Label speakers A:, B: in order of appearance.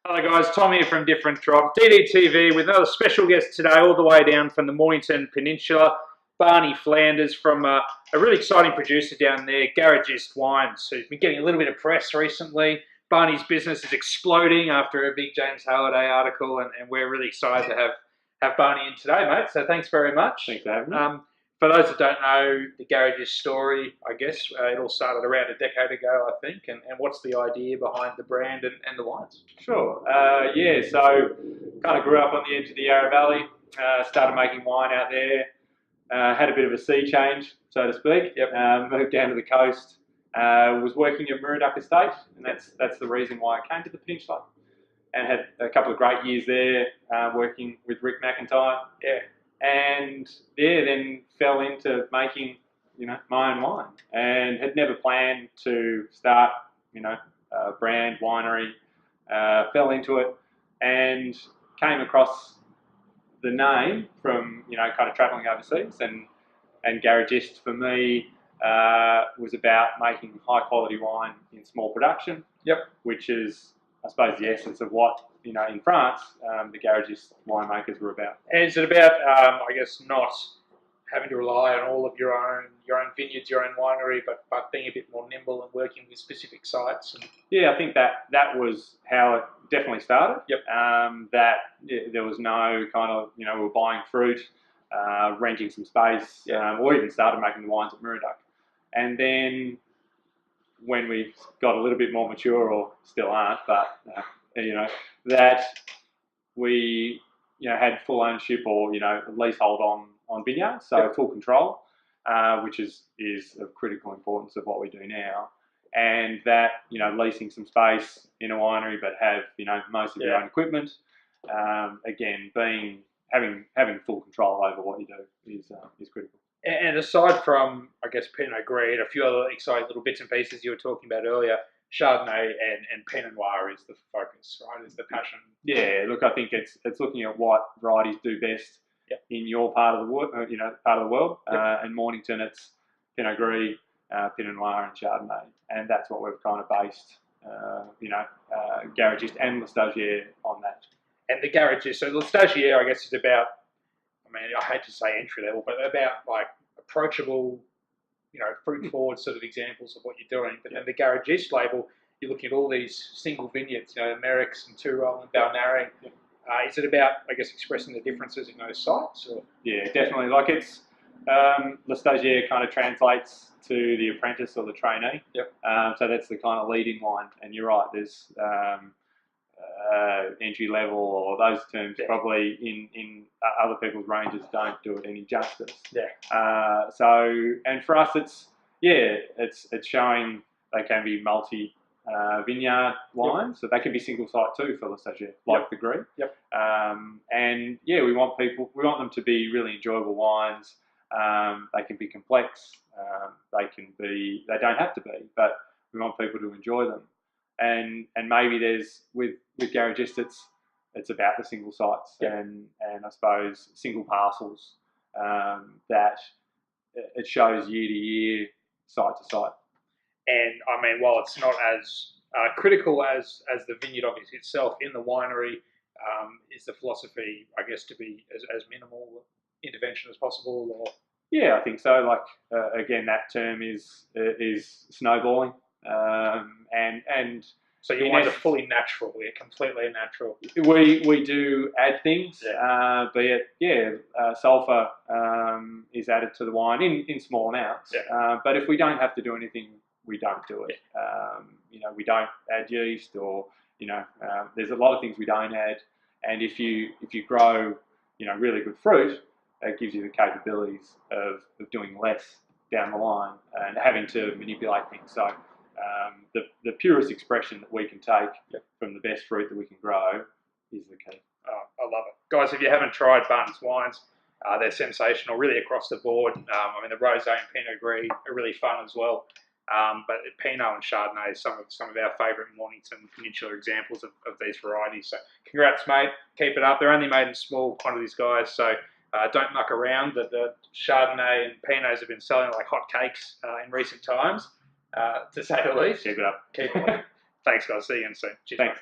A: Hello guys, Tom here from Different Drop, DDTV with another special guest today all the way down from the Mornington Peninsula, Barney Flanders from a really exciting producer down there, Garagiste Wines, who's been getting a little bit of press recently. Barney's business is exploding after a big James Halliday article and we're really excited to have Barney in today, mate, so thanks very much.
B: Thanks for having me.
A: For those that don't know the Garagiste story, I guess it all started around a decade ago, I think, and what's the idea behind the brand and the wines?
B: Sure. So kind of grew up on the edge of the Yarra Valley, started making wine out there, had a bit of a sea change, so to speak.
A: Yep.
B: Moved down to the coast, was working at Murdoch Estate, and that's the reason why I came to the Peninsula, and had a couple of great years there, working with Rick McIntyre.
A: Yeah.
B: And then fell into making, my own wine, and had never planned to start, a brand winery. Fell into it, and came across the name from, kind of travelling overseas, and Garagiste for me was about making high quality wine in small production.
A: Yep.
B: Which is, I suppose, the essence of what, in France, the Garagiste winemakers were about.
A: And is it about, I guess, not having to rely on all of your own vineyards, your own winery, but being a bit more nimble and working with specific sites?
B: Yeah, I think that was how it definitely started.
A: Yep.
B: There was no kind of, we were buying fruit, renting some space, or even started making the wines at Murdoch. And then when we got a little bit more mature, or still aren't, but that we had full ownership or leasehold on vineyards, so
A: Yep.
B: full control, which is of critical importance of what we do now, and that leasing some space in a winery, but have most of your own equipment. Again, having full control over what you do is critical.
A: And aside from, I guess, Pinot Gris and a few other exciting little bits and pieces you were talking about earlier, Chardonnay and Pinot Noir is the focus, right? Is the passion.
B: Yeah, look, I think it's looking at what varieties do best in your part of the world,
A: Yep.
B: and Mornington, it's Pinot Gris, Pinot Noir, and Chardonnay, and that's what we've kind of based, Garagiste and Le Stagiaire on that.
A: And the Garagiste, so Le Stagiaire, I guess, is about, I hate to say entry level, but about like approachable, fruit forward sort of examples of what you're doing. But then the Garagiste label, you're looking at all these single vineyards, Merrick's and Tyrrell and Balnarring. Is it about, I guess, expressing the differences in those sites? Or?
B: Yeah, definitely. Like it's, Le Stagiaire kind of translates to the apprentice or the trainee.
A: Yep.
B: So that's the kind of leading line. And you're right, there's entry level, or those terms probably in other people's ranges don't do it any justice.
A: Yeah.
B: And for us, it's showing they can be multi vineyard wines, so they can be single site too for Le Stagiaire, like the Gris.
A: Yep.
B: And we want them to be really enjoyable wines. They can be complex. They don't have to be, but we want people to enjoy them. And maybe there's with Garagiste, it's about the single sites and I suppose single parcels, that it shows year to year, site to site.
A: And while it's not as critical as the vineyard obviously itself, in the winery is the philosophy, I guess, to be as minimal intervention as possible? Or?
B: Yeah, I think so. Like again, that term is snowballing, and
A: so your wines are fully natural. They're completely natural.
B: We do add things, be it sulfur is added to the wine in small amounts.
A: Yeah.
B: But if we don't have to do anything, we don't do it. We don't add yeast, or there's a lot of things we don't add. And if you grow really good fruit, it gives you the capabilities of doing less down the line and having to manipulate things. So the purest expression that we can take from the best fruit that we can grow is the key.
A: Oh, I love it. Guys, if you haven't tried Barnes wines, they're sensational, really across the board. The Rosé and Pinot Gris are really fun as well. But Pinot and Chardonnay is some of our favourite Mornington Peninsula examples of these varieties. So congrats, mate. Keep it up. They're only made in small quantities, guys, so don't muck around. The Chardonnay and Pinots have been selling like hotcakes in recent times, to say the least.
B: Keep it up.
A: Keep it up. Thanks, guys. See you again soon. Cheers.
B: Thanks.